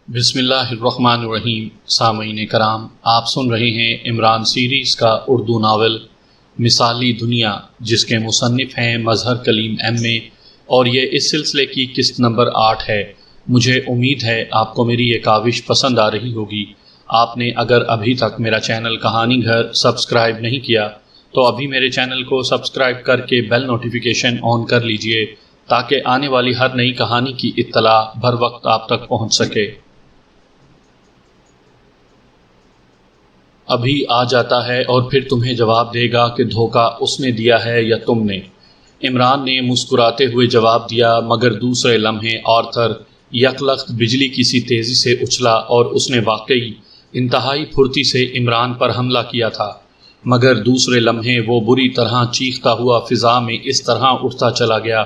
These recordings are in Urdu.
بسم اللہ الرحمن الرحیم۔ سامعین کرام، آپ سن رہے ہیں عمران سیریز کا اردو ناول مثالی دنیا، جس کے مصنف ہیں مظہر کلیم ایم اے، اور یہ اس سلسلے کی قسط نمبر 8 ہے۔ مجھے امید ہے آپ کو میری یہ کاوش پسند آ رہی ہوگی۔ آپ نے اگر ابھی تک میرا چینل کہانی گھر سبسکرائب نہیں کیا تو ابھی میرے چینل کو سبسکرائب کر کے بیل نوٹیفیکیشن آن کر لیجئے تاکہ آنے والی ہر نئی کہانی کی اطلاع بر وقت آپ تک پہنچ سکے۔ ابھی آ جاتا ہے اور پھر تمہیں جواب دے گا کہ دھوکہ اس نے دیا ہے یا تم نے۔ عمران نے مسکراتے ہوئے جواب دیا، مگر دوسرے لمحے آرتھر یکلخت بجلی کی سی تیزی سے اچھلا اور اس نے واقعی انتہائی پھرتی سے عمران پر حملہ کیا تھا، مگر دوسرے لمحے وہ بری طرح چیختا ہوا فضا میں اس طرح اٹھتا چلا گیا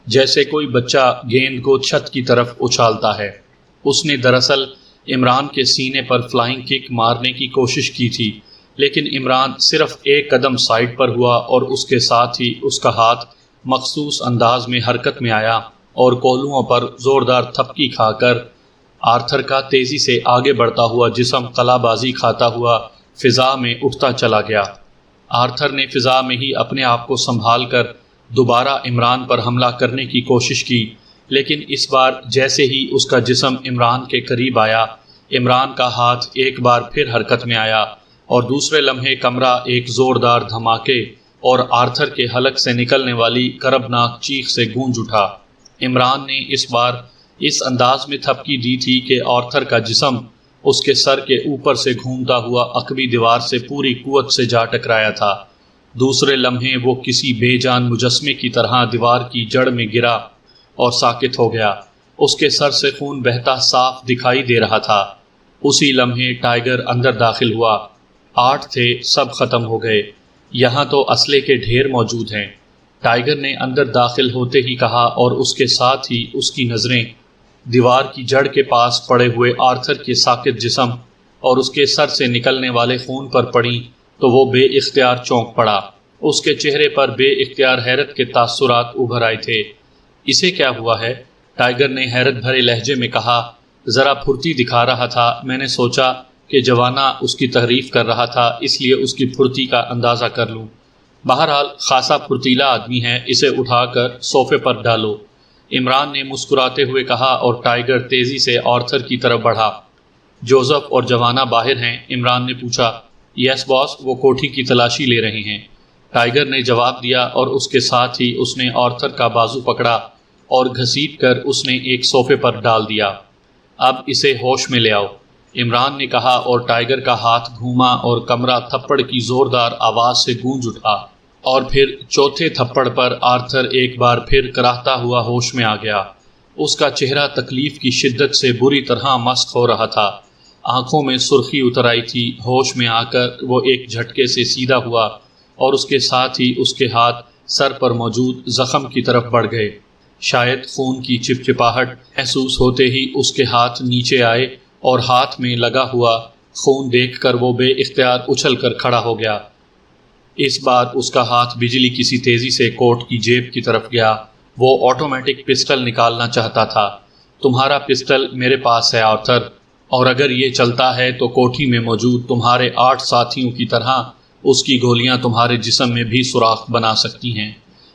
جیسے کوئی بچہ گیند کو چھت کی طرف اچھالتا ہے۔ اس نے دراصل عمران کے سینے پر فلائنگ کک مارنے کی کوشش کی تھی، لیکن عمران صرف ایک قدم سائیڈ پر ہوا اور اس کے ساتھ ہی اس کا ہاتھ مخصوص انداز میں حرکت میں آیا اور کولوؤں پر زوردار تھپکی کھا کر آرتھر کا تیزی سے آگے بڑھتا ہوا جسم قلع بازی کھاتا ہوا فضا میں اٹھتا چلا گیا۔ آرتھر نے فضا میں ہی اپنے آپ کو سنبھال کر دوبارہ عمران پر حملہ کرنے کی کوشش کی، لیکن اس بار جیسے ہی اس کا جسم عمران کے قریب آیا، عمران کا ہاتھ ایک بار پھر حرکت میں آیا اور دوسرے لمحے کمرہ ایک زوردار دھماکے اور آرتھر کے حلق سے نکلنے والی کربناک چیخ سے گونج اٹھا۔ عمران نے اس بار اس انداز میں تھپکی دی تھی کہ آرتھر کا جسم اس کے سر کے اوپر سے گھومتا ہوا عقبی دیوار سے پوری قوت سے جا ٹکرایا تھا۔ دوسرے لمحے وہ کسی بے جان مجسمے کی طرح دیوار کی جڑ میں گرا اور ساکت ہو گیا۔ اس کے سر سے خون بہتا صاف دکھائی دے رہا تھا۔ اسی لمحے ٹائیگر اندر داخل ہوا۔ 8 تھے، سب ختم ہو گئے، یہاں تو اسلحے کے ڈھیر موجود ہیں، ٹائیگر نے اندر داخل ہوتے ہی کہا، اور اس کے ساتھ ہی اس کی نظریں دیوار کی جڑ کے پاس پڑے ہوئے آرتھر کے ساکت جسم اور اس کے سر سے نکلنے والے خون پر پڑیں تو وہ بے اختیار چونک پڑا۔ اس کے چہرے پر بے اختیار حیرت کے تاثرات ابھر آئے تھے۔ اسے کیا ہوا ہے؟ ٹائیگر نے حیرت بھرے لہجے میں کہا۔ ذرا پھرتی دکھا رہا تھا، میں نے سوچا کہ جوانہ اس کی تعریف کر رہا تھا، اس لیے اس کی پھرتی کا اندازہ کر لوں۔ بہرحال خاصا پھرتیلا آدمی ہے، اسے اٹھا کر صوفے پر ڈالو، عمران نے مسکراتے ہوئے کہا، اور ٹائیگر تیزی سے آرتھر کی طرف بڑھا۔ جوزف اور جوانہ باہر ہیں؟ عمران نے پوچھا۔ یس باس، وہ کوٹھی کی تلاشی لے رہے ہیں، ٹائیگر نے جواب دیا، اور اس کے ساتھ ہی اس نے آرتھر کا بازو پکڑا اور گھسیٹ کر اس نے ایک صوفے پر ڈال دیا۔ اب اسے ہوش میں لے آؤ، عمران نے کہا، اور ٹائیگر کا ہاتھ گھوما اور کمرہ تھپڑ کی زوردار آواز سے گونج اٹھا، اور پھر چوتھے تھپڑ پر آرتھر ایک بار پھر کراہتا ہوا ہوش میں آ گیا۔ اس کا چہرہ تکلیف کی شدت سے بری طرح مسخ ہو رہا تھا، آنکھوں میں سرخی اتر آئی تھی۔ ہوش میں آ کر وہ ایک جھٹکے سے سیدھا ہوا اور اس کے ساتھ ہی اس کے ہاتھ سر پر موجود زخم کی طرف بڑھ گئے۔ شاید خون کی چپچپاہٹ محسوس ہوتے ہی اس کے ہاتھ نیچے آئے اور ہاتھ میں لگا ہوا خون دیکھ کر وہ بے اختیار اچھل کر کھڑا ہو گیا۔ اس بار اس کا ہاتھ بجلی کی سی تیزی سے کوٹ کی جیب کی طرف گیا۔ وہ آٹومیٹک پسٹل نکالنا چاہتا تھا۔ تمہارا پسٹل میرے پاس ہے آرتھر، اور اگر یہ چلتا ہے تو کوٹھی میں موجود تمہارے 8 ساتھیوں کی طرح اس کی گولیاں تمہارے جسم میں بھی سوراخ بنا سکتی ہیں،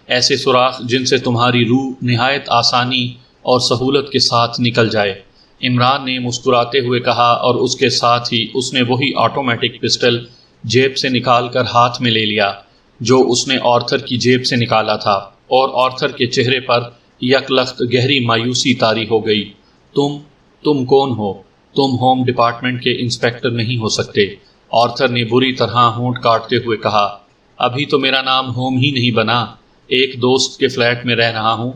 ایسے سوراخ جن سے تمہاری روح نہایت آسانی اور سہولت کے ساتھ نکل جائے، عمران نے مسکراتے ہوئے کہا، اور اس کے ساتھ ہی اس نے وہی آٹومیٹک پسٹل جیب سے نکال کر ہاتھ میں لے لیا جو اس نے آرتھر کی جیب سے نکالا تھا، اور آرتھر کے چہرے پر یکلخت گہری مایوسی طاری ہو گئی۔ تم کون ہو؟ تم ہوم ڈپارٹمنٹ کے انسپیکٹر نہیں ہو سکتے، آرتھر نے بری طرح ہونٹ کاٹتے ہوئے کہا۔ ابھی تو میرا نام ہوم ہی نہیں بنا، ایک دوست کے فلیٹ میں رہ رہا ہوں،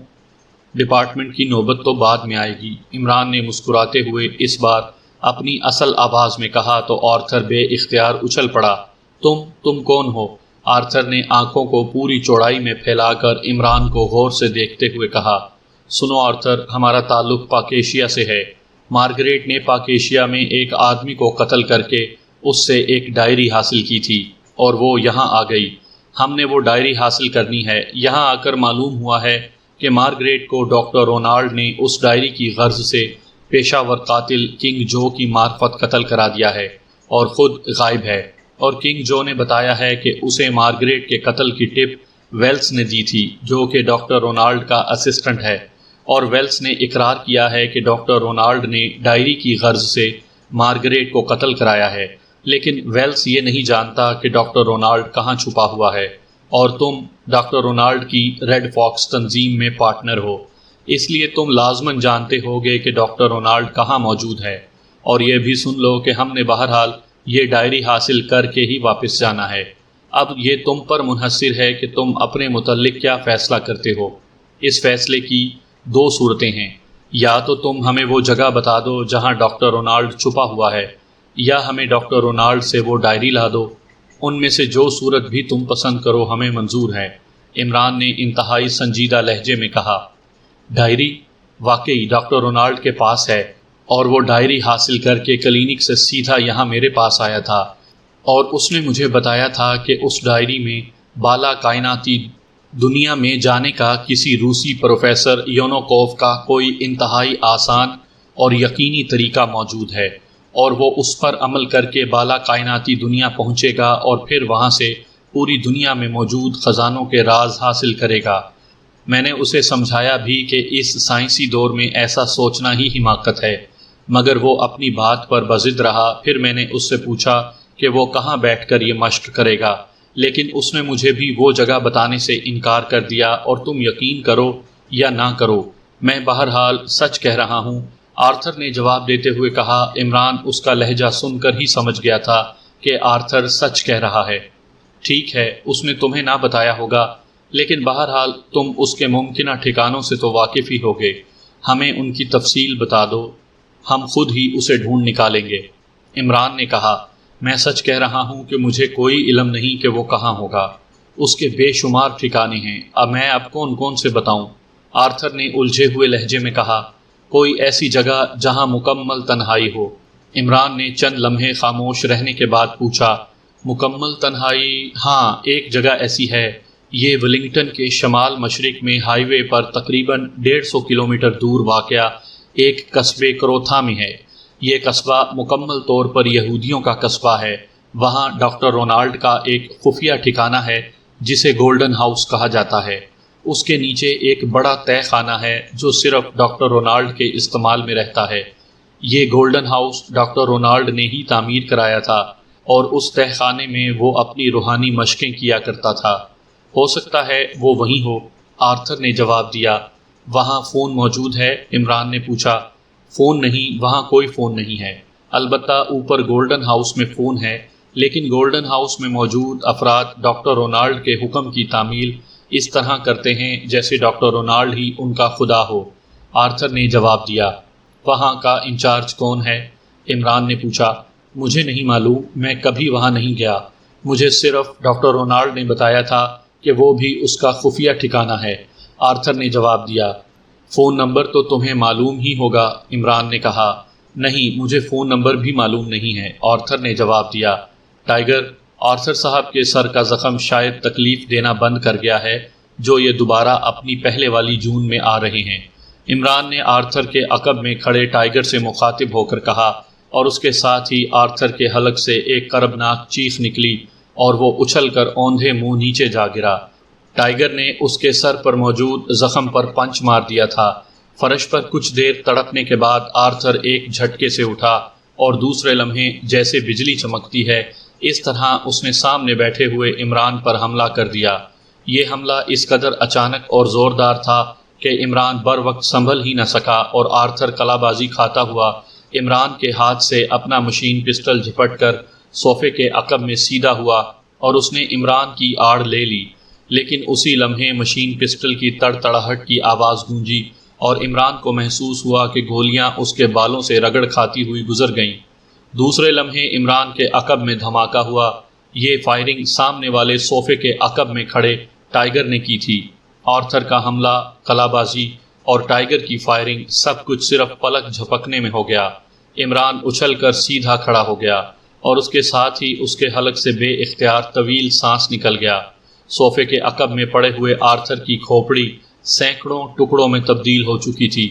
ڈپارٹمنٹ کی نوبت تو بعد میں آئے گی، عمران نے مسکراتے ہوئے اس بار اپنی اصل آواز میں کہا تو آرتھر بے اختیار اچھل پڑا۔ تم کون ہو؟ آرتھر نے آنکھوں کو پوری چوڑائی میں پھیلا کر عمران کو غور سے دیکھتے ہوئے کہا، سنو آرتھر، ہمارا تعلق پاکیشیا سے ہے۔ مارگریٹ نے پاکیشیا میں ایک آدمی کو قتل کر کے اس سے ایک ڈائری حاصل کی تھی، اور وہ یہاں آ گئی۔ ہم نے وہ ڈائری حاصل کرنی ہے۔ یہاں آ کر معلوم ہوا ہے کہ مارگریٹ کو ڈاکٹر رونالڈ نے اس ڈائری کی غرض سے پیشہ ور قاتل کنگ جو کی معرفت قتل کرا دیا ہے اور خود غائب ہے، اور کنگ جو نے بتایا ہے کہ اسے مارگریٹ کے قتل کی ٹپ ویلس نے دی تھی جو کہ ڈاکٹر رونالڈ کا اسسٹنٹ ہے، اور ویلس نے اقرار کیا ہے کہ ڈاکٹر رونالڈ نے ڈائری کی غرض سے مارگریٹ کو قتل کرایا ہے، لیکن ویلس یہ نہیں جانتا کہ ڈاکٹر رونالڈ کہاں چھپا ہوا ہے، اور تم ڈاکٹر رونالڈ کی ریڈ فاکس تنظیم میں پارٹنر ہو، اس لیے تم لازماً جانتے ہوگے کہ ڈاکٹر رونالڈ کہاں موجود ہے، اور یہ بھی سن لو کہ ہم نے بہرحال یہ ڈائری حاصل کر کے ہی واپس جانا ہے۔ اب یہ تم پر منحصر ہے کہ تم اپنے متعلق کیا فیصلہ کرتے ہو۔ اس فیصلے کی دو صورتیں ہیں، یا تو تم ہمیں وہ جگہ بتا دو جہاں ڈاکٹر رونالڈ چھپا ہوا ہے، یا ہمیں ڈاکٹر رونالڈ سے وہ ڈائری لا دو، ان میں سے جو صورت بھی تم پسند کرو ہمیں منظور ہے۔ عمران نے انتہائی سنجیدہ لہجے میں کہا۔ ڈائری واقعی ڈاکٹر رونالڈ کے پاس ہے، اور وہ ڈائری حاصل کر کے کلینک سے سیدھا یہاں میرے پاس آیا تھا، اور اس نے مجھے بتایا تھا کہ اس ڈائری میں بالا کائناتی دنیا میں جانے کا کسی روسی پروفیسر یونوکوف کا کوئی انتہائی آسان اور یقینی طریقہ موجود ہے، اور وہ اس پر عمل کر کے بالا کائناتی دنیا پہنچے گا اور پھر وہاں سے پوری دنیا میں موجود خزانوں کے راز حاصل کرے گا۔ میں نے اسے سمجھایا بھی کہ اس سائنسی دور میں ایسا سوچنا ہی حماقت ہے، مگر وہ اپنی بات پر بضد رہا۔ پھر میں نے اس سے پوچھا کہ وہ کہاں بیٹھ کر یہ مشق کرے گا، لیکن اس نے مجھے بھی وہ جگہ بتانے سے انکار کر دیا، اور تم یقین کرو یا نہ کرو میں بہرحال سچ کہہ رہا ہوں، آرتھر نے جواب دیتے ہوئے کہا۔ عمران اس کا لہجہ سن کر ہی سمجھ گیا تھا کہ آرتھر سچ کہہ رہا ہے۔ ٹھیک ہے، اس نے تمہیں نہ بتایا ہوگا، لیکن بہرحال تم اس کے ممکنہ ٹھکانوں سے تو واقف ہی ہوگے، ہمیں ان کی تفصیل بتا دو، ہم خود ہی اسے ڈھونڈ نکالیں گے۔ عمران نے کہا، میں سچ کہہ رہا ہوں کہ مجھے کوئی علم نہیں کہ وہ کہاں ہوگا، اس کے بے شمار ٹھکانے ہیں، میں اب کون کون سے بتاؤں؟ آرتھر نے الجھے ہوئے لہجے میں کہا، کوئی ایسی جگہ جہاں مکمل تنہائی ہو۔ عمران نے چند لمحے خاموش رہنے کے بعد پوچھا، مکمل تنہائی؟ ہاں، ایک جگہ ایسی ہے، یہ ولنگٹن کے شمال مشرق میں ہائی وے پر تقریباً 150 کلومیٹر دور واقع ایک قصبے کروتھا میں ہے۔ یہ قصبہ مکمل طور پر یہودیوں کا قصبہ ہے۔ وہاں ڈاکٹر رونالڈ کا ایک خفیہ ٹھکانہ ہے جسے گولڈن ہاؤس کہا جاتا ہے۔ اس کے نیچے ایک بڑا تہہ خانہ ہے جو صرف ڈاکٹر رونالڈ کے استعمال میں رہتا ہے۔ یہ گولڈن ہاؤس ڈاکٹر رونالڈ نے ہی تعمیر کرایا تھا، اور اس تہہ خانے میں وہ اپنی روحانی مشقیں کیا کرتا تھا۔ ہو سکتا ہے وہ وہیں ہو، آرتھر نے جواب دیا۔ وہاں فون موجود ہے؟ عمران نے پوچھا۔ فون نہیں، وہاں کوئی فون نہیں ہے، البتہ اوپر گولڈن ہاؤس میں فون ہے، لیکن گولڈن ہاؤس میں موجود افراد ڈاکٹر رونالڈ کے حکم کی تعمیل اس طرح کرتے ہیں جیسے ڈاکٹر رونالڈ ہی ان کا خدا ہو، آرتھر نے جواب دیا۔ وہاں کا انچارج کون ہے؟ عمران نے پوچھا۔ مجھے نہیں معلوم، میں کبھی وہاں نہیں گیا، مجھے صرف ڈاکٹر رونالڈ نے بتایا تھا کہ وہ بھی اس کا خفیہ ٹھکانہ ہے، آرتھر نے جواب دیا۔ فون نمبر تو تمہیں معلوم ہی ہوگا، عمران نے کہا۔ نہیں، مجھے فون نمبر بھی معلوم نہیں ہے، آرتھر نے جواب دیا۔ ٹائیگر، آرتھر صاحب کے سر کا زخم شاید تکلیف دینا بند کر گیا ہے، جو یہ دوبارہ اپنی پہلے والی جون میں آ رہے ہیں۔ عمران نے آرتھر کے عقب میں کھڑے ٹائیگر سے مخاطب ہو کر کہا، اور اس کے ساتھ ہی آرتھر کے حلق سے ایک کربناک چیخ نکلی اور وہ اچھل کر اوندھے منہ نیچے جا گرا۔ ٹائیگر نے اس کے سر پر موجود زخم پر پنچ مار دیا تھا۔ فرش پر کچھ دیر تڑپنے کے بعد آرتھر ایک جھٹکے سے اٹھا، اور دوسرے لمحے جیسے بجلی چمکتی ہے اس طرح اس نے سامنے بیٹھے ہوئے عمران پر حملہ کر دیا۔ یہ حملہ اس قدر اچانک اور زوردار تھا کہ عمران بر وقت سنبھل ہی نہ سکا، اور آرتھر کلا بازی کھاتا ہوا عمران کے ہاتھ سے اپنا مشین پسٹل جھپٹ کر صوفے کے عقب میں سیدھا ہوا، اور اس نے عمران کی آڑ لے لی۔ لیکن اسی لمحے مشین پسٹل کی تڑتڑاہٹ کی آواز گونجی، اور عمران کو محسوس ہوا کہ گولیاں اس کے بالوں سے رگڑ کھاتی ہوئی گزر گئیں۔ دوسرے لمحے عمران کے عقب میں دھماکہ ہوا۔ یہ فائرنگ سامنے والے صوفے کے عقب میں کھڑے ٹائیگر نے کی تھی۔ آرتھر کا حملہ، کلا بازی اور ٹائیگر کی فائرنگ، سب کچھ صرف پلک جھپکنے میں ہو گیا۔ عمران اچھل کر سیدھا کھڑا ہو گیا، اور اس کے ساتھ ہی اس کے حلق سے بے اختیار طویل سانس نکل گیا۔ صوفے کے عقب میں پڑے ہوئے آرتھر کی کھوپڑی سینکڑوں ٹکڑوں میں تبدیل ہو چکی تھی،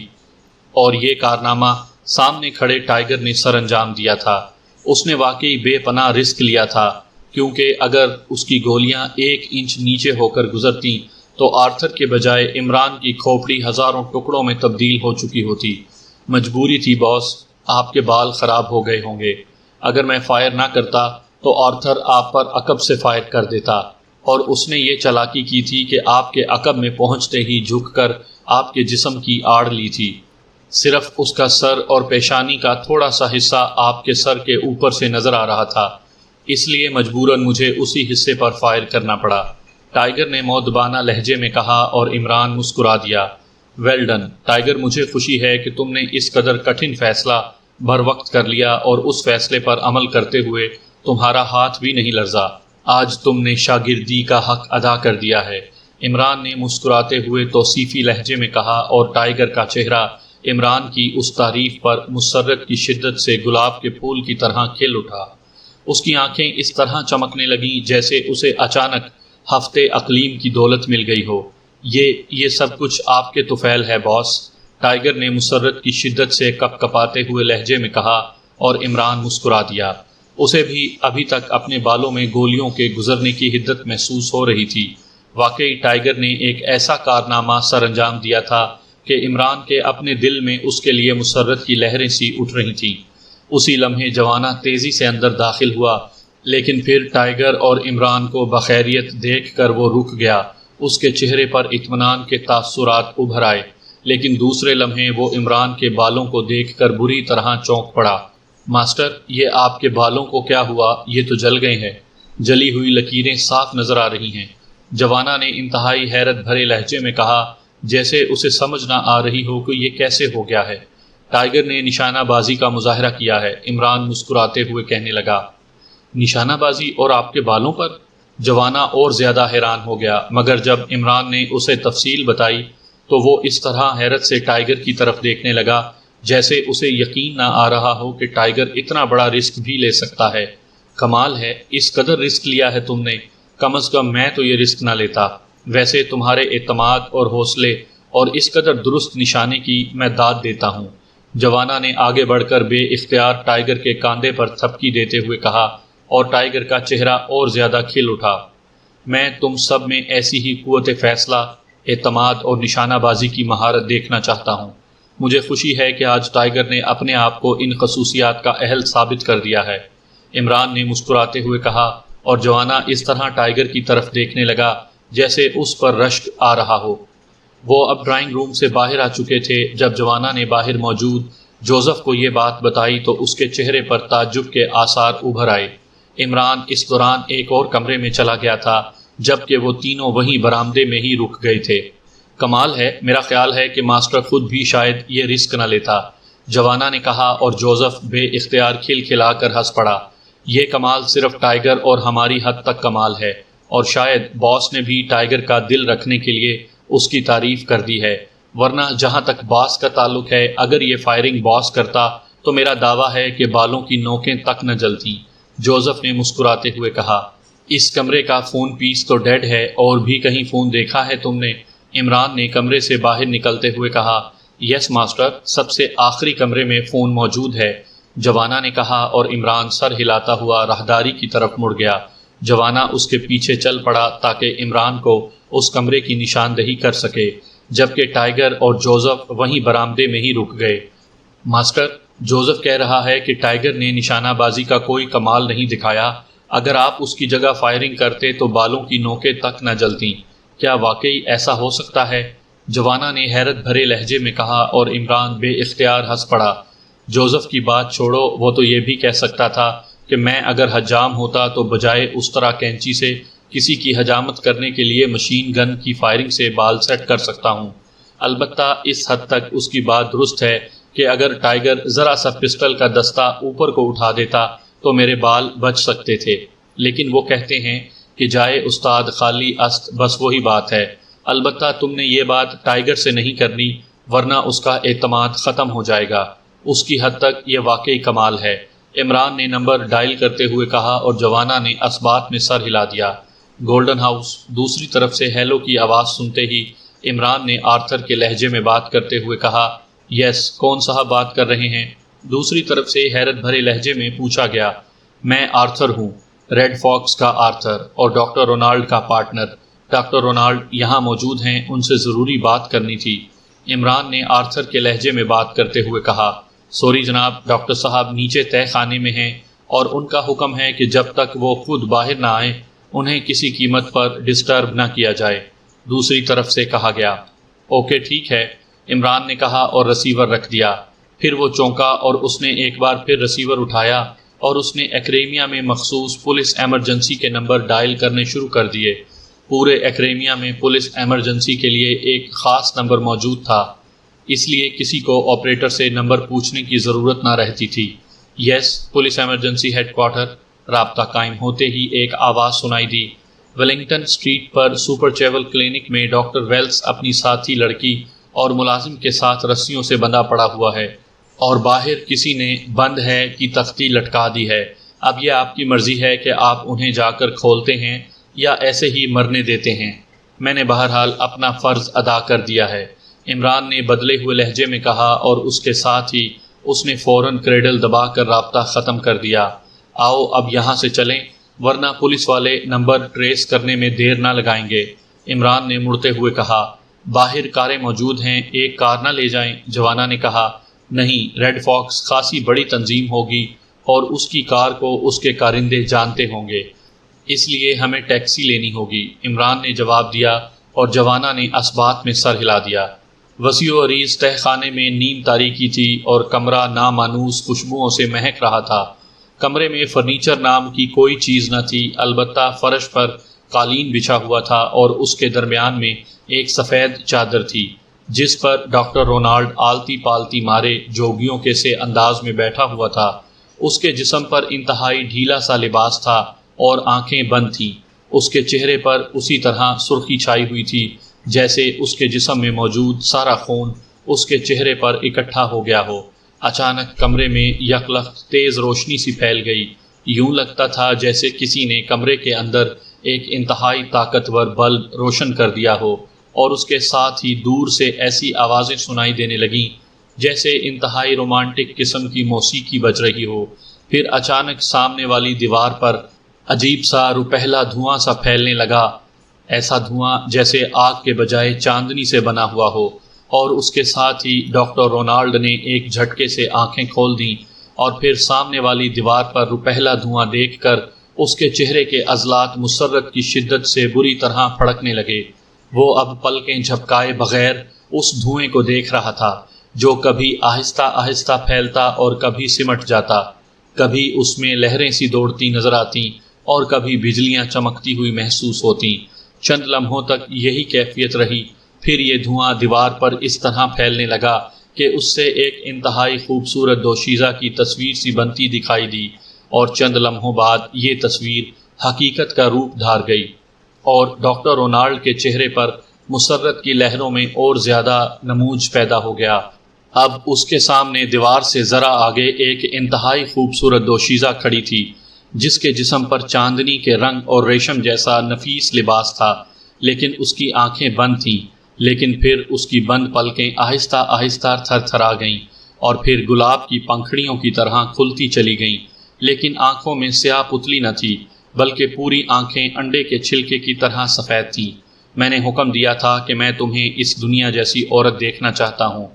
اور یہ کارنامہ سامنے کھڑے ٹائیگر نے سر انجام دیا تھا۔ اس نے واقعی بے پناہ رسک لیا تھا، کیونکہ اگر اس کی گولیاں 1 انچ نیچے ہو کر گزرتیں تو آرتھر کے بجائے عمران کی کھوپڑی ہزاروں ٹکڑوں میں تبدیل ہو چکی ہوتی۔ مجبوری تھی باس، آپ کے بال خراب ہو گئے ہوں گے۔ اگر میں فائر نہ کرتا تو آرتھر آپ پر عقب سے فائر کر دیتا، اور اس نے یہ چالاکی کی تھی کہ آپ کے عقب میں پہنچتے ہی جھک کر آپ کے جسم کی آڑ لی تھی۔ صرف اس کا سر اور پیشانی کا تھوڑا سا حصہ آپ کے سر کے اوپر سے نظر آ رہا تھا، اس لیے مجبوراً مجھے اسی حصے پر فائر کرنا پڑا، ٹائیگر نے مؤدبانہ لہجے میں کہا، اور عمران مسکرا دیا۔ ویل ڈن ٹائیگر، مجھے خوشی ہے کہ تم نے اس قدر کٹھن فیصلہ بر وقت کر لیا، اور اس فیصلے پر عمل کرتے ہوئے تمہارا ہاتھ بھی نہیں لرزا۔ آج تم نے شاگردی کا حق ادا کر دیا ہے، عمران نے مسکراتے ہوئے توصیفی لہجے میں کہا، اور ٹائیگر کا چہرہ عمران کی اس تعریف پر مسرت کی شدت سے گلاب کے پھول کی طرح کھل اٹھا۔ اس کی آنکھیں اس طرح چمکنے لگیں جیسے اسے اچانک ہفتے اقلیم کی دولت مل گئی ہو۔ یہ سب کچھ آپ کے طفیل ہے باس، ٹائیگر نے مسرت کی شدت سے کپ کپاتے ہوئے لہجے میں کہا، اور عمران مسکرا دیا۔ اسے بھی ابھی تک اپنے بالوں میں گولیوں کے گزرنے کی حدت محسوس ہو رہی تھی۔ واقعی ٹائیگر نے ایک ایسا کارنامہ سر انجام دیا تھا کہ عمران کے اپنے دل میں اس کے لیے مسرت کی لہریں سی اٹھ رہی تھیں۔ اسی لمحے جوانہ تیزی سے اندر داخل ہوا، لیکن پھر ٹائیگر اور عمران کو بخیریت دیکھ کر وہ رک گیا۔ اس کے چہرے پر اطمینان کے تاثرات ابھر آئے، لیکن دوسرے لمحے وہ عمران کے بالوں کو دیکھ کر بری طرح چونک پڑا۔ ماسٹر، یہ آپ کے بالوں کو کیا ہوا؟ یہ تو جل گئے ہیں، جلی ہوئی لکیریں صاف نظر آ رہی ہیں، جوانہ نے انتہائی حیرت بھرے لہجے میں کہا، جیسے اسے سمجھ نہ آ رہی ہو کہ یہ کیسے ہو گیا ہے۔ ٹائیگر نے نشانہ بازی کا مظاہرہ کیا ہے، عمران مسکراتے ہوئے کہنے لگا۔ نشانہ بازی اور آپ کے بالوں پر؟ جوانہ اور زیادہ حیران ہو گیا، مگر جب عمران نے اسے تفصیل بتائی تو وہ اس طرح حیرت سے ٹائیگر کی طرف دیکھنے لگا جیسے اسے یقین نہ آ رہا ہو کہ ٹائیگر اتنا بڑا رسک بھی لے سکتا ہے۔ کمال ہے، اس قدر رسک لیا ہے تم نے، کم از کم میں تو یہ رسک نہ لیتا۔ ویسے تمہارے اعتماد اور حوصلے اور اس قدر درست نشانے کی میں داد دیتا ہوں، جوانہ نے آگے بڑھ کر بے اختیار ٹائیگر کے کاندھے پر تھپکی دیتے ہوئے کہا، اور ٹائیگر کا چہرہ اور زیادہ کھل اٹھا۔ میں تم سب میں ایسی ہی قوت فیصلہ، اعتماد اور نشانہ بازی کی مہارت دیکھنا چاہتا ہوں۔ مجھے خوشی ہے کہ آج ٹائیگر نے اپنے آپ کو ان خصوصیات کا اہل ثابت کر دیا ہے، عمران نے مسکراتے ہوئے کہا، اور جوانہ اس طرح ٹائیگر کی طرف دیکھنے لگا جیسے اس پر رشک آ رہا ہو۔ وہ اب ڈرائنگ روم سے باہر آ چکے تھے۔ جب جوانہ نے باہر موجود جوزف کو یہ بات بتائی تو اس کے چہرے پر تعجب کے آثار ابھر آئے۔ عمران اس دوران ایک اور کمرے میں چلا گیا تھا، جبکہ وہ تینوں وہیں برآمدے میں ہی رک گئے تھے۔ کمال ہے، میرا خیال ہے کہ ماسٹر خود بھی شاید یہ رسک نہ لیتا، جوانہ نے کہا، اور جوزف بے اختیار کھل کھلا کر ہنس پڑا۔ یہ کمال صرف ٹائیگر اور ہماری حد تک کمال ہے، اور شاید باس نے بھی ٹائیگر کا دل رکھنے کے لیے اس کی تعریف کر دی ہے، ورنہ جہاں تک باس کا تعلق ہے، اگر یہ فائرنگ باس کرتا تو میرا دعویٰ ہے کہ بالوں کی نوکیں تک نہ جلتیں، جوزف نے مسکراتے ہوئے کہا۔ اس کمرے کا فون پیس تو ڈیڈ ہے، اور بھی کہیں فون دیکھا ہے تم نے؟ عمران نے کمرے سے باہر نکلتے ہوئے کہا۔ یس ماسٹر، سب سے آخری کمرے میں فون موجود ہے، جوانہ نے کہا، اور عمران سر ہلاتا ہوا راہداری کی طرف مڑ گیا۔ جوانہ اس کے پیچھے چل پڑا تاکہ عمران کو اس کمرے کی نشاندہی کر سکے، جبکہ ٹائیگر اور جوزف وہیں برآمدے میں ہی رک گئے۔ ماسٹر، جوزف کہہ رہا ہے کہ ٹائیگر نے نشانہ بازی کا کوئی کمال نہیں دکھایا، اگر آپ اس کی جگہ فائرنگ کرتے تو بالوں کی نوکیں تک نہ جلتیں۔ کیا واقعی ایسا ہو سکتا ہے؟ جوانہ نے حیرت بھرے لہجے میں کہا، اور عمران بے اختیار ہنس پڑا۔ جوزف کی بات چھوڑو، وہ تو یہ بھی کہہ سکتا تھا کہ میں اگر حجام ہوتا تو بجائے اس طرح کینچی سے کسی کی حجامت کرنے کے لیے مشین گن کی فائرنگ سے بال سیٹ کر سکتا ہوں۔ البتہ اس حد تک اس کی بات درست ہے کہ اگر ٹائیگر ذرا سا پسٹل کا دستہ اوپر کو اٹھا دیتا تو میرے بال بچ سکتے تھے، لیکن وہ کہتے ہیں کہ جائے استاد خالی است، بس وہی بات ہے۔ البتہ تم نے یہ بات ٹائیگر سے نہیں کرنی، ورنہ اس کا اعتماد ختم ہو جائے گا۔ اس کی حد تک یہ واقعی کمال ہے، عمران نے نمبر ڈائل کرتے ہوئے کہا، اور جوانہ نے اسبات میں سر ہلا دیا۔ Golden house. دوسری طرف سے ہیلو کی آواز سنتے ہی عمران نے آرتھر کے لہجے میں بات کرتے ہوئے کہا، یس، کون صاحب بات کر رہے ہیں؟ دوسری طرف سے حیرت بھرے لہجے میں پوچھا گیا۔ میں آرتھر ہوں، ریڈ فاکس کا آرتھر، اور ڈاکٹر رونالڈ کا پارٹنر۔ ڈاکٹر رونالڈ یہاں موجود ہیں، ان سے ضروری بات کرنی تھی۔ عمران نے آرتھر کے لہجے میں بات کرتے ہوئے کہا۔ سوری جناب، ڈاکٹر صاحب نیچے تہہ خانے میں ہیں اور ان کا حکم ہے کہ جب تک وہ خود باہر نہ آئیں انہیں کسی قیمت پر ڈسٹرب نہ کیا جائے، دوسری طرف سے کہا گیا۔ اوکے ٹھیک ہے، عمران نے کہا اور رسیور رکھ دیا۔ پھر وہ چونکا اور اس نے ایک بار پھر رسیور اٹھایا اور اس نے ایکریمیا میں مخصوص پولیس ایمرجنسی کے نمبر ڈائل کرنے شروع کر دیے۔ پورے ایکریمیا میں پولیس ایمرجنسی کے لیے ایک خاص نمبر موجود تھا، اس لیے کسی کو آپریٹر سے نمبر پوچھنے کی ضرورت نہ رہتی تھی۔ یس، پولیس ایمرجنسی ہیڈ کوارٹر۔ رابطہ قائم ہوتے ہی ایک آواز سنائی دی۔ ویلنگٹن اسٹریٹ پر سپر چیول کلینک میں ڈاکٹر ویلس اپنی ساتھی لڑکی اور ملازم کے ساتھ رسیوں سے بندھا پڑا ہوا ہے، اور باہر کسی نے بند ہے کی تختی لٹکا دی ہے۔ اب یہ آپ کی مرضی ہے کہ آپ انہیں جا کر کھولتے ہیں یا ایسے ہی مرنے دیتے ہیں۔ میں نے بہرحال اپنا فرض ادا کر دیا ہے، عمران نے بدلے ہوئے لہجے میں کہا، اور اس کے ساتھ ہی اس نے فوراً کریڈل دبا کر رابطہ ختم کر دیا۔ آؤ اب یہاں سے چلیں، ورنہ پولیس والے نمبر ٹریس کرنے میں دیر نہ لگائیں گے، عمران نے مڑتے ہوئے کہا۔ باہر کاریں موجود ہیں، ایک کار نہ لے جائیں؟ جوانہ نے کہا۔ نہیں، ریڈ فاکس خاصی بڑی تنظیم ہوگی اور اس کی کار کو اس کے کارندے جانتے ہوں گے، اس لیے ہمیں ٹیکسی لینی ہوگی، عمران نے جواب دیا، اور جوانہ نے اس بات میں سر ہلا دیا۔ وسیع و عریض تہہ خانے میں نیم تاریکی تھی اور کمرہ نامانوس خوشبوؤں سے مہک رہا تھا۔ کمرے میں فرنیچر نام کی کوئی چیز نہ تھی، البتہ فرش پر قالین بچھا ہوا تھا اور اس کے درمیان میں ایک سفید چادر تھی جس پر ڈاکٹر رونالڈ آلتی پالتی مارے جوگیوں کے سے انداز میں بیٹھا ہوا تھا۔ اس کے جسم پر انتہائی ڈھیلا سا لباس تھا اور آنکھیں بند تھیں۔ اس کے چہرے پر اسی طرح سرخی چھائی ہوئی تھی جیسے اس کے جسم میں موجود سارا خون اس کے چہرے پر اکٹھا ہو گیا ہو۔ اچانک کمرے میں یکلخت تیز روشنی سی پھیل گئی، یوں لگتا تھا جیسے کسی نے کمرے کے اندر ایک انتہائی طاقتور بلب روشن کر دیا ہو، اور اس کے ساتھ ہی دور سے ایسی آوازیں سنائی دینے لگیں جیسے انتہائی رومانٹک قسم کی موسیقی بج رہی ہو۔ پھر اچانک سامنے والی دیوار پر عجیب سا روپہلا دھواں سا پھیلنے لگا، ایسا دھواں جیسے آگ کے بجائے چاندنی سے بنا ہوا ہو، اور اس کے ساتھ ہی ڈاکٹر رونالڈ نے ایک جھٹکے سے آنکھیں کھول دیں، اور پھر سامنے والی دیوار پر روپہلا دھواں دیکھ کر اس کے چہرے کے عضلات مسرت کی شدت سے بری طرح پھڑکنے لگے۔ وہ اب پلکیں جھپکائے بغیر اس دھوئیں کو دیکھ رہا تھا جو کبھی آہستہ آہستہ پھیلتا اور کبھی سمٹ جاتا، کبھی اس میں لہریں سی دوڑتی نظر آتیں اور کبھی بجلیاں چمکتی ہوئی محسوس ہوتیں۔ چند لمحوں تک یہی کیفیت رہی، پھر یہ دھواں دیوار پر اس طرح پھیلنے لگا کہ اس سے ایک انتہائی خوبصورت دوشیزہ کی تصویر سی بنتی دکھائی دی، اور چند لمحوں بعد یہ تصویر حقیقت کا روپ دھار گئی، اور ڈاکٹر رونالڈ کے چہرے پر مسرت کی لہروں میں اور زیادہ نموج پیدا ہو گیا۔ اب اس کے سامنے دیوار سے ذرا آگے ایک انتہائی خوبصورت دوشیزہ کھڑی تھی جس کے جسم پر چاندنی کے رنگ اور ریشم جیسا نفیس لباس تھا، لیکن اس کی آنکھیں بند تھیں، لیکن پھر اس کی بند پلکیں آہستہ آہستہ تھر تھرا گئیں اور پھر گلاب کی پنکھڑیوں کی طرح کھلتی چلی گئیں، لیکن آنکھوں میں سیاہ پتلی نہ تھی بلکہ پوری آنکھیں انڈے کے چھلکے کی طرح سفید تھیں۔ میں نے حکم دیا تھا کہ میں تمہیں اس دنیا جیسی عورت دیکھنا چاہتا ہوں،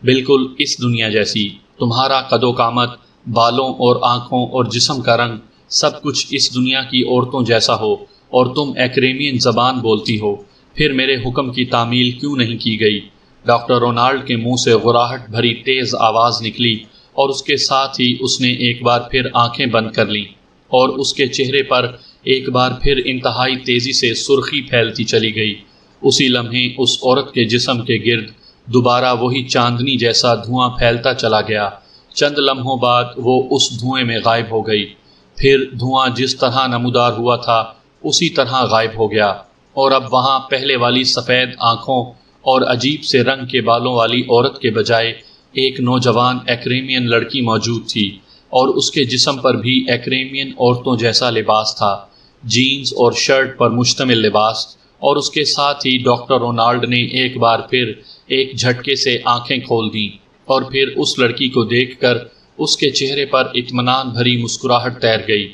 بالکل اس دنیا جیسی، تمہارا قد و قامت، بالوں اور آنکھوں اور جسم کا رنگ، سب کچھ اس دنیا کی عورتوں جیسا ہو، اور تم ایکریمین زبان بولتی ہو، پھر میرے حکم کی تعمیل کیوں نہیں کی گئی؟ ڈاکٹر رونالڈ کے منہ سے غراہٹ بھری تیز آواز نکلی، اور اس کے ساتھ ہی اس نے ایک بار پھر آنکھیں بند کر لیں، اور اس کے چہرے پر ایک بار پھر انتہائی تیزی سے سرخی پھیلتی چلی گئی۔ اسی لمحے اس عورت کے جسم کے گرد دوبارہ وہی چاندنی جیسا دھواں پھیلتا چلا گیا۔ چند لمحوں بعد وہ اس دھوئیں میں غائب ہو گئی، پھر دھواں جس طرح نمودار ہوا تھا اسی طرح غائب ہو گیا، اور اب وہاں پہلے والی سفید آنکھوں اور عجیب سے رنگ کے بالوں والی عورت کے بجائے ایک نوجوان ایکریمین لڑکی موجود تھی، اور اس کے جسم پر بھی ایکریمین عورتوں جیسا لباس تھا، جینز اور شرٹ پر مشتمل لباس، اور اس کے ساتھ ہی ڈاکٹر رونالڈ نے ایک بار پھر ایک جھٹکے سے آنکھیں کھول دیں اور پھر اس لڑکی کو دیکھ کر اس کے چہرے پر اطمینان بھری مسکراہٹ تیر گئی۔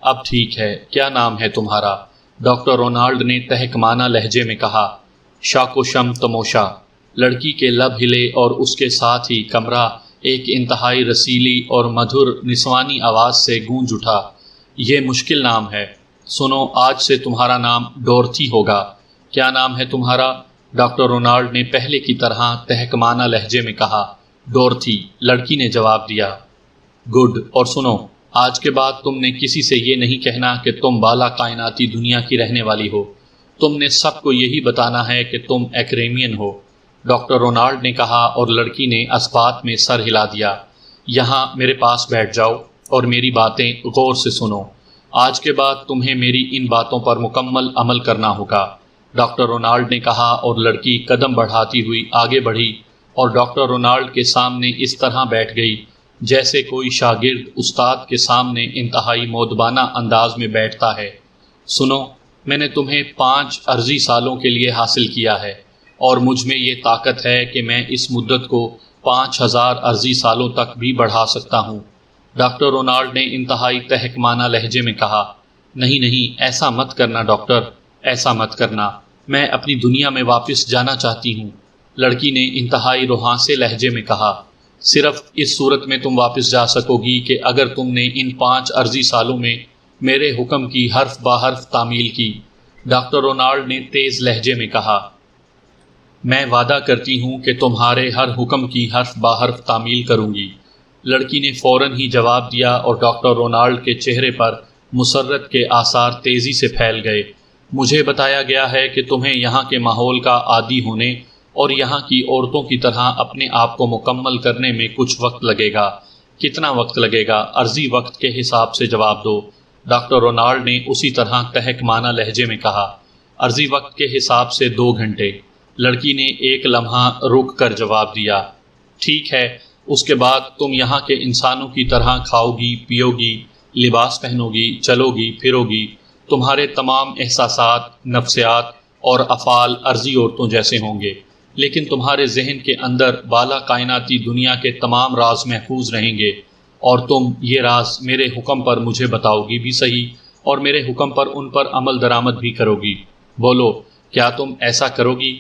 اب ٹھیک ہے، کیا نام ہے تمہارا؟ ڈاکٹر رونالڈ نے تہکمانہ لہجے میں کہا۔ شاک و شم تموشا۔ لڑکی کے لب ہلے اور اس کے ساتھ ہی کمرہ ایک انتہائی رسیلی اور مدھر نسوانی آواز سے گونج اٹھا۔ یہ مشکل نام ہے، سنو، آج سے تمہارا نام ڈورتھی ہوگا۔ کیا نام ہے تمہارا؟ ڈاکٹر رونالڈ نے پہلے کی طرح تہکمانہ لہجے میں کہا۔ ڈورتھی، لڑکی نے جواب دیا۔ گڈ، اور سنو، آج کے بعد تم نے کسی سے یہ نہیں کہنا کہ تم بالا کائناتی دنیا کی رہنے والی ہو۔ تم نے سب کو یہی بتانا ہے کہ تم ایکریمین ہو، ڈاکٹر رونالڈ نے کہا، اور لڑکی نے اثبات میں سر ہلا دیا۔ یہاں میرے پاس بیٹھ جاؤ اور میری باتیں غور سے سنو۔ آج کے بعد تمہیں میری ان باتوں پر مکمل عمل کرنا ہوگا، ڈاکٹر رونالڈ نے کہا، اور لڑکی قدم بڑھاتی ہوئی آگے بڑھی اور ڈاکٹر رونالڈ کے سامنے اس طرح بیٹھ گئی جیسے کوئی شاگرد استاد کے سامنے انتہائی مؤدبانہ انداز میں بیٹھتا ہے۔ سنو، میں نے تمہیں 5 عرضی سالوں کے لیے حاصل کیا ہے، اور مجھ میں یہ طاقت ہے کہ میں اس مدت کو 5000 عرضی سالوں تک بھی بڑھا سکتا ہوں، ڈاکٹر رونالڈ نے انتہائی تہکمانہ لہجے میں کہا۔ نہیں نہیں، ایسا مت کرنا ڈاکٹر، ایسا مت کرنا، میں اپنی دنیا میں واپس جانا چاہتی ہوں، لڑکی نے انتہائی روحانسے لہجے میں کہا۔ صرف اس صورت میں تم واپس جا سکو گی کہ اگر تم نے ان 5 عرضی سالوں میں میرے حکم کی حرف بہ حرف تعمیل کی، ڈاکٹر رونالڈ نے تیز لہجے میں کہا۔ میں وعدہ کرتی ہوں کہ تمہارے ہر حکم کی حرف بہ حرف تعمیل کروں گی، لڑکی نے فوراً ہی جواب دیا، اور ڈاکٹر رونالڈ کے چہرے پر مسرت کے آثار تیزی سے پھیل گئے۔ مجھے بتایا گیا ہے کہ تمہیں یہاں کے ماحول کا عادی ہونے اور یہاں کی عورتوں کی طرح اپنے آپ کو مکمل کرنے میں کچھ وقت لگے گا۔ کتنا وقت لگے گا؟ عرضی وقت کے حساب سے جواب دو، ڈاکٹر رونالڈ نے اسی طرح تہکمانہ لہجے میں کہا۔ عرضی وقت کے حساب سے 2 گھنٹے، لڑکی نے ایک لمحہ رک کر جواب دیا۔ ٹھیک ہے، اس کے بعد تم یہاں کے انسانوں کی طرح کھاؤ گی، پیو گی، لباس پہنو گی، چلو گی، پھرو گی، تمہارے تمام احساسات، نفسیات اور افعال عرضی عورتوں جیسے ہوں گے، لیکن تمہارے ذہن کے اندر بالا کائناتی دنیا کے تمام راز محفوظ رہیں گے، اور تم یہ راز میرے حکم پر مجھے بتاؤ گی بھی صحیح، اور میرے حکم پر ان پر عمل درآمد بھی کرو گی۔ بولو، کیا تم ایسا کرو گی؟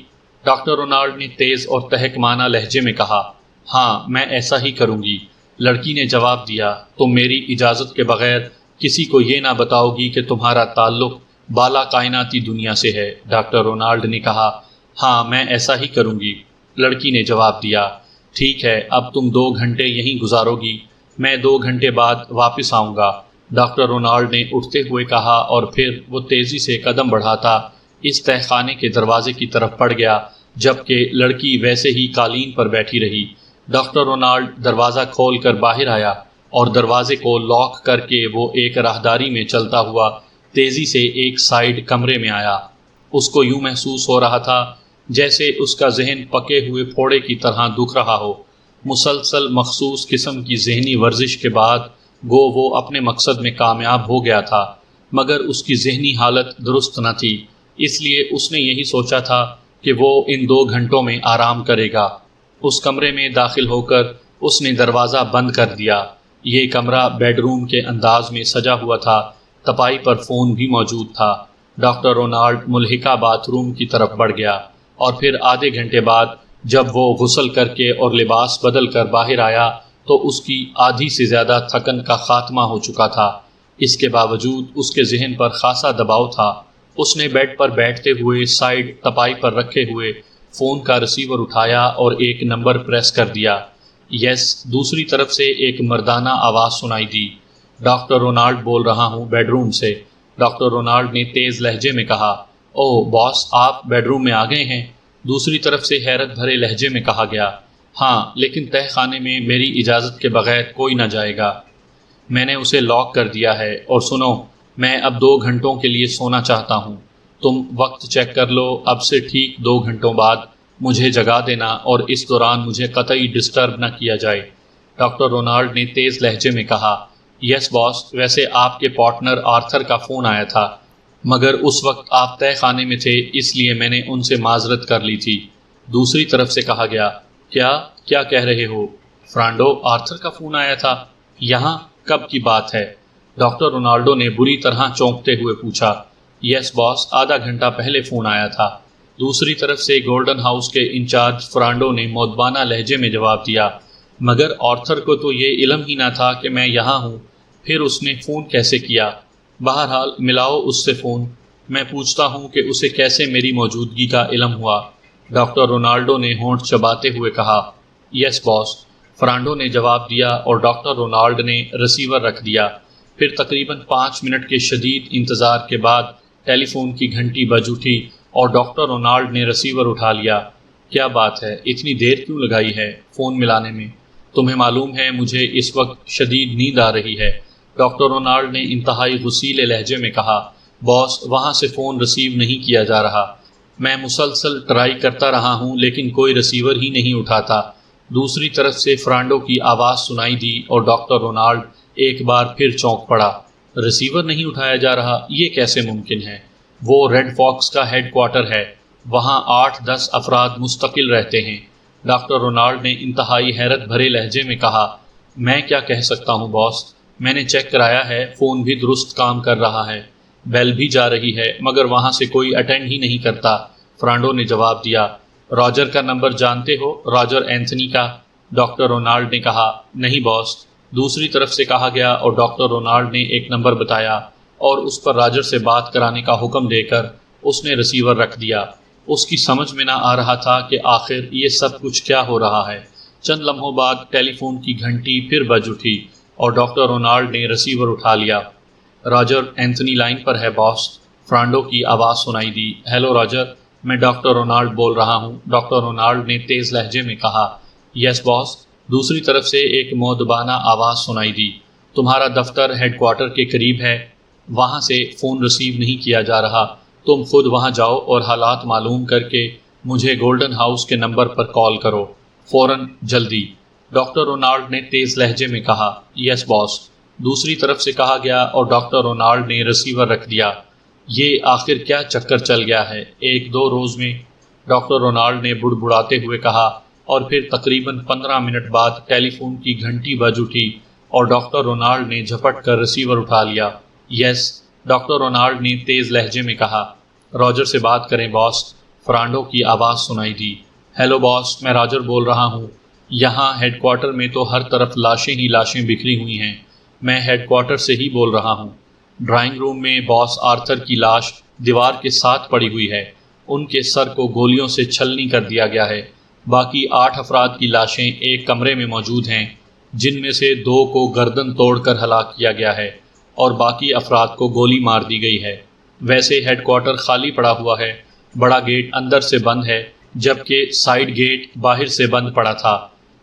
ڈاکٹر رونالڈ نے تیز اور تہکمانہ لہجے میں کہا۔ ہاں، میں ایسا ہی کروں گی، لڑکی نے جواب دیا۔ تم میری اجازت کے بغیر کسی کو یہ نہ بتاؤ گی کہ تمہارا تعلق بالا کائناتی دنیا سے ہے، ڈاکٹر رونالڈ نے کہا۔ ہاں، میں ایسا ہی کروں گی، لڑکی نے جواب دیا۔ ٹھیک ہے، اب تم 2 گھنٹے یہیں گزارو گی، میں 2 گھنٹے بعد واپس آؤں گا، ڈاکٹر رونالڈ نے اٹھتے ہوئے کہا، اور پھر وہ تیزی سے قدم بڑھاتا اس تہہ خانے کے دروازے کی طرف بڑھ گیا، جبکہ لڑکی ویسے ہی قالین پر بیٹھی رہی۔ ڈاکٹر رونالڈ دروازہ کھول کر باہر آیا، اور دروازے کو لاک کر کے وہ ایک راہداری میں چلتا ہوا تیزی سے ایک سائیڈ کمرے میں آیا۔ اس کو یوں محسوس ہو رہا تھا جیسے اس کا ذہن پکے ہوئے پھوڑے کی طرح دکھ رہا ہو۔ مسلسل مخصوص قسم کی ذہنی ورزش کے بعد گو وہ اپنے مقصد میں کامیاب ہو گیا تھا، مگر اس کی ذہنی حالت درست نہ تھی، اس لیے اس نے یہی سوچا تھا کہ وہ ان 2 گھنٹوں میں آرام کرے گا۔ اس کمرے میں داخل ہو کر اس نے دروازہ بند کر دیا۔ یہ کمرہ بیڈ روم کے انداز میں سجا ہوا تھا، تپائی پر فون بھی موجود تھا۔ ڈاکٹر رونالڈ ملحقہ باتھ روم کی طرف بڑھ گیا، اور پھر آدھے گھنٹے بعد جب وہ غسل کر کے اور لباس بدل کر باہر آیا تو اس کی آدھی سے زیادہ تھکن کا خاتمہ ہو چکا تھا۔ اس کے باوجود اس کے ذہن پر خاصا دباؤ تھا۔ اس نے بیڈ پر بیٹھتے ہوئے سائیڈ تپائی پر رکھے ہوئے فون کا ریسیور اٹھایا اور ایک نمبر پریس کر دیا۔ یس، دوسری طرف سے ایک مردانہ آواز سنائی دی۔ ڈاکٹر رونالڈ بول رہا ہوں، بیڈ روم سے، ڈاکٹر رونالڈ نے تیز لہجے میں کہا۔ اوہ باس، آپ بیڈ روم میں آ گئے ہیں، دوسری طرف سے حیرت بھرے لہجے میں کہا گیا۔ ہاں، لیکن تہہ خانے میں میری اجازت کے بغیر کوئی نہ جائے گا، میں نے اسے لاک کر دیا ہے، اور سنو، میں اب 2 گھنٹوں کے لیے سونا چاہتا ہوں، تم وقت چیک کر لو، اب سے ٹھیک 2 گھنٹوں بعد مجھے جگا دینا، اور اس دوران مجھے قطعی ڈسٹرب نہ کیا جائے، ڈاکٹر رونالڈ نے تیز لہجے میں کہا۔ یس باس، ویسے آپ کے پارٹنر آرتھر کا فون آیا تھا، مگر اس وقت آپ تہہ خانے میں تھے، اس لیے میں نے ان سے معذرت کر لی تھی، دوسری طرف سے کہا گیا۔ کیا کہہ رہے ہو؟ فرانڈو، آرتھر کا فون آیا تھا؟ یہاں کب کی بات ہے؟ ڈاکٹر رونالڈو نے بری طرح چونکتے ہوئے پوچھا۔ یس باس، آدھا گھنٹہ پہلے فون آیا تھا۔ دوسری طرف سے گولڈن ہاؤس کے انچارج فرانڈو نے مودبانہ لہجے میں جواب دیا۔ مگر آرتھر کو تو یہ علم ہی نہ تھا کہ میں یہاں ہوں، پھر اس نے فون کیسے کیا؟ بہرحال ملاؤ اس سے فون، میں پوچھتا ہوں کہ اسے کیسے میری موجودگی کا علم ہوا۔ ڈاکٹر رونالڈو نے ہونٹ چباتے ہوئے کہا۔ یس باس، فرانڈو نے جواب دیا اور ڈاکٹر رونالڈ نے ریسیور رکھ دیا۔ پھر تقریباً 5 منٹ کے شدید انتظار کے بعد ٹیلی فون کی گھنٹی بج اٹھی اور ڈاکٹر رونالڈ نے ریسیور اٹھا لیا۔ کیا بات ہے، اتنی دیر کیوں لگائی ہے فون ملانے میں؟ تمہیں معلوم ہے مجھے اس وقت شدید نیند آ رہی ہے، ڈاکٹر رونالڈ نے انتہائی غصیلے لہجے میں کہا۔ باس، وہاں سے فون ریسیو نہیں کیا جا رہا، میں مسلسل ٹرائی کرتا رہا ہوں لیکن کوئی ریسیور ہی نہیں اٹھاتا۔ دوسری طرف سے فرانڈو کی آواز سنائی دی اور ڈاکٹر رونالڈ ایک بار پھر چونک پڑا۔ ریسیور نہیں اٹھایا جا رہا، یہ کیسے ممکن ہے؟ وہ ریڈ فاکس کا ہیڈ کوارٹر ہے، وہاں 8-10 افراد مستقل رہتے ہیں۔ ڈاکٹر رونالڈ نے انتہائی حیرت بھرے لہجے میں کہا۔ میں کیا کہہ سکتا ہوں باس، میں نے چیک کرایا ہے، فون بھی درست کام کر رہا ہے، بیل بھی جا رہی ہے، مگر وہاں سے کوئی اٹینڈ ہی نہیں کرتا، فرانڈو نے جواب دیا۔ راجر کا نمبر جانتے ہو؟ راجر اینتھنی کا؟ ڈاکٹر رونالڈ نے کہا۔ نہیں باس، دوسری طرف سے کہا گیا اور ڈاکٹر رونالڈ نے ایک نمبر بتایا اور اس پر راجر سے بات کرانے کا حکم دے کر اس نے ریسیور رکھ دیا۔ اس کی سمجھ میں نہ آ رہا تھا کہ آخر یہ سب کچھ کیا ہو رہا ہے۔ چند لمحوں بعد ٹیلی فون کی گھنٹی پھر بج اٹھی اور ڈاکٹر رونالڈ نے ریسیور اٹھا لیا۔ راجر اینتھنی لائن پر ہے باس، فرانڈو کی آواز سنائی دی۔ ہیلو راجر، میں ڈاکٹر رونالڈ بول رہا ہوں، ڈاکٹر رونالڈ نے تیز لہجے میں کہا۔ یس باس، دوسری طرف سے ایک مؤدبانہ آواز سنائی دی۔ تمہارا دفتر ہیڈ کوارٹر کے قریب ہے، وہاں سے فون ریسیو نہیں کیا جا رہا، تم خود وہاں جاؤ اور حالات معلوم کر کے مجھے گولڈن ہاؤس کے نمبر پر کال کرو، فوراً، جلدی، ڈاکٹر رونالڈ نے تیز لہجے میں کہا۔ یس باس، دوسری طرف سے کہا گیا اور ڈاکٹر رونالڈ نے ریسیور رکھ دیا۔ یہ آخر کیا چکر چل گیا ہے 1-2 روز میں؟ ڈاکٹر رونالڈ نے بڑبڑاتے ہوئے کہا اور پھر تقریباً 15 منٹ بعد ٹیلی فون کی گھنٹی بج اٹھی اور ڈاکٹر رونالڈ نے جھپٹ کر ریسیور اٹھا لیا۔ یس، ڈاکٹر رونالڈ نے تیز لہجے میں کہا۔ راجر سے بات کریں باس، فرانڈو کی آواز سنائی دی۔ ہیلو باس، میں راجر بول رہا ہوں، یہاں ہیڈ کوارٹر میں تو ہر طرف لاشیں ہی لاشیں بکھری ہوئی ہیں، میں ہیڈ کوارٹر سے ہی بول رہا ہوں۔ ڈرائنگ روم میں باس آرتھر کی لاش دیوار کے ساتھ پڑی ہوئی ہے، ان کے سر کو گولیوں سے چھلنی کر دیا گیا ہے۔ باقی 8 افراد کی لاشیں ایک کمرے میں موجود ہیں، جن میں سے 2 کو گردن توڑ کر ہلاک کیا گیا ہے اور باقی افراد کو گولی مار دی گئی ہے۔ ویسے ہیڈ کوارٹر خالی پڑا ہوا ہے، بڑا گیٹ اندر سے بند ہے جبکہ سائیڈ گیٹ باہر سے بند پڑا تھا۔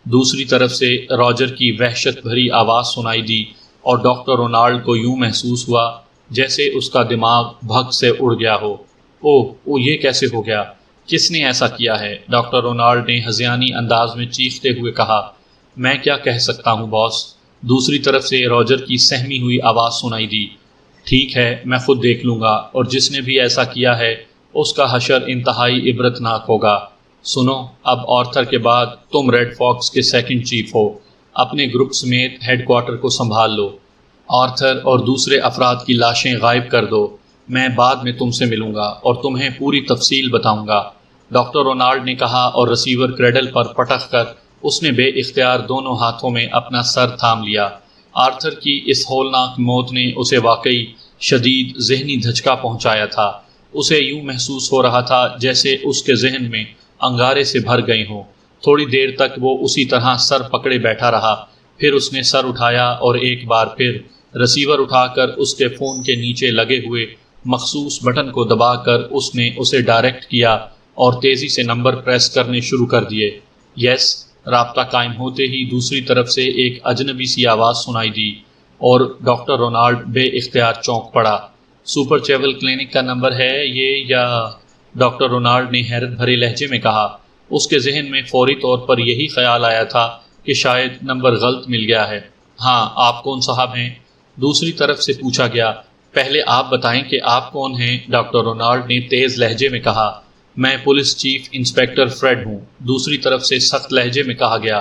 دوسری طرف سے راجر کی وحشت بھری آواز سنائی دی اور ڈاکٹر رونالڈ کو یوں محسوس ہوا جیسے اس کا دماغ بھگ سے اڑ گیا ہو۔ اوہ یہ کیسے ہو گیا؟ کس نے ایسا کیا ہے؟ ڈاکٹر رونالڈ نے ہذیانی انداز میں چیختے ہوئے کہا۔ میں کیا کہہ سکتا ہوں باس، دوسری طرف سے راجر کی سہمی ہوئی آواز سنائی دی۔ ٹھیک ہے، میں خود دیکھ لوں گا، اور جس نے بھی ایسا کیا ہے اس کا حشر انتہائی عبرتناک ہوگا۔ سنو، اب آرتھر کے بعد تم ریڈ فاکس کے سیکنڈ چیف ہو، اپنے گروپ سمیت ہیڈ کوارٹر کو سنبھال لو۔ آرتھر اور دوسرے افراد کی لاشیں غائب کر دو، میں بعد میں تم سے ملوں گا اور تمہیں پوری تفصیل بتاؤں گا، ڈاکٹر رونالڈ نے کہا اور ریسیور کریڈل پر پٹک کر اس نے بے اختیار دونوں ہاتھوں میں اپنا سر تھام لیا۔ آرتھر کی اس ہولناک موت نے اسے واقعی شدید ذہنی دھچکا پہنچایا تھا۔ اسے یوں محسوس ہو رہا تھا جیسے اس کے ذہن میں انگارے سے بھر گئے ہوں۔ تھوڑی دیر تک وہ اسی طرح سر پکڑے بیٹھا رہا، پھر اس نے سر اٹھایا اور ایک بار پھر ریسیور اٹھا کر اس کے فون کے نیچے لگے ہوئے مخصوص بٹن کو دبا کر اس نے اسے ڈائریکٹ کیا اور تیزی سے نمبر پریس کرنے شروع کر دیے۔ یس، رابطہ قائم ہوتے ہی دوسری طرف سے ایک اجنبی سی آواز سنائی دی اور ڈاکٹر رونالڈ بے اختیار چونک پڑا۔ سپر چیول کلینک کا نمبر ہے یہ یا؟ ڈاکٹر رونالڈ نے حیرت بھرے لہجے میں کہا۔ اس کے ذہن میں فوری طور پر یہی خیال آیا تھا کہ شاید نمبر غلط مل گیا ہے۔ ہاں، آپ کون صاحب ہیں؟ دوسری طرف سے پوچھا گیا۔ پہلے آپ بتائیں کہ آپ کون ہیں، ڈاکٹر رونالڈ نے تیز لہجے میں کہا۔ میں پولیس چیف انسپیکٹر فریڈ ہوں، دوسری طرف سے سخت لہجے میں کہا گیا۔